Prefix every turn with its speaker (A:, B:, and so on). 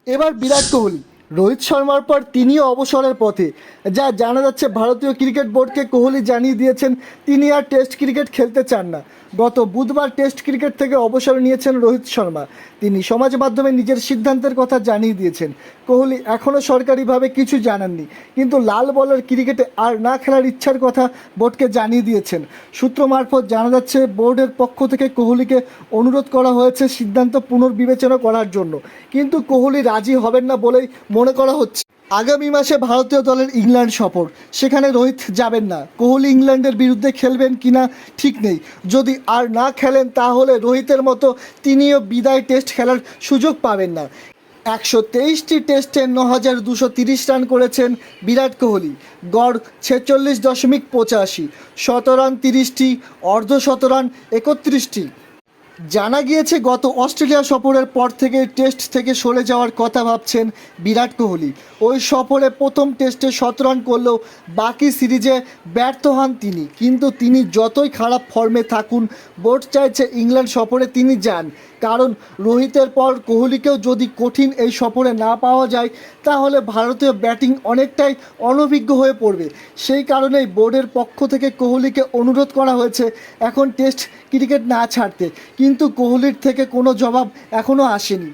A: এবার বিরাট কোহলি, রোহিত শর্মার পর তিনিও অবসরের পথে। যা জানা যাচ্ছে, ভারতীয় ক্রিকেট বোর্ডকে কোহলি জানিয়ে দিয়েছেন তিনি আর টেস্ট ক্রিকেট খেলতে চান না। গত বুধবার টেস্ট ক্রিকেট থেকে অবসর নিয়েছেন রোহিত শর্মা। তিনি সমাজ মাধ্যমে নিজের সিদ্ধান্তের কথা জানিয়ে দিয়েছেন। কোহলি এখনও সরকারিভাবে কিছু জানাননি, কিন্তু লাল বলের ক্রিকেটে আর না খেলার ইচ্ছার কথা বোর্ডকে জানিয়ে দিয়েছেন। সূত্র মারফত জানা যাচ্ছে, বোর্ডের পক্ষ থেকে কোহলিকে অনুরোধ করা হয়েছে সিদ্ধান্ত পুনর্বিবেচনা করার জন্য, কিন্তু কোহলি রাজি হবেন না বলেই মনে করা হচ্ছে। আগামী মাসে ভারতীয় দলের ইংল্যান্ড সফর, সেখানে রোহিত যাবেন না। কোহলি ইংল্যান্ডের বিরুদ্ধে খেলবেন কিনা ঠিক নেই। যদি আর না খেলেন তাহলে রোহিতের মতো তিনিও বিদায় টেস্ট খেলার সুযোগ পাবেন না। 123টি টেস্টে 9,230 রান করেছেন বিরাট কোহলি, গড় 46.85, শতরান 30টি, অর্ধশতরান 31টি। জানা গিয়েছে, গত অস্ট্রেলিয়া সফরের পর থেকে টেস্ট থেকে সরে যাওয়ার কথা ভাবছেন বিরাট কোহলি। ওই সফরে প্রথম টেস্টে 17 রান করলেও বাকি সিরিজে ব্যর্থ হন তিনি। কিন্তু তিনি যতই খারাপ ফর্মে থাকুন, বোর্ড চাইছে ইংল্যান্ড সফরে তিনি যান। কারণ রোহিতের পর কোহলিকেও যদি কঠিন এই সফরে না পাওয়া যায়, তাহলে ভারতীয় ব্যাটিং অনেকটাই অনভিজ্ঞ হয়ে পড়বে। সেই কারণেই বোর্ডের পক্ষ থেকে কোহলিকে অনুরোধ করা হয়েছে এখন টেস্ট ক্রিকেট না ছাড়তে, কিন্তু কোহলির থেকে কোনো জবাব এখনও আসেনি।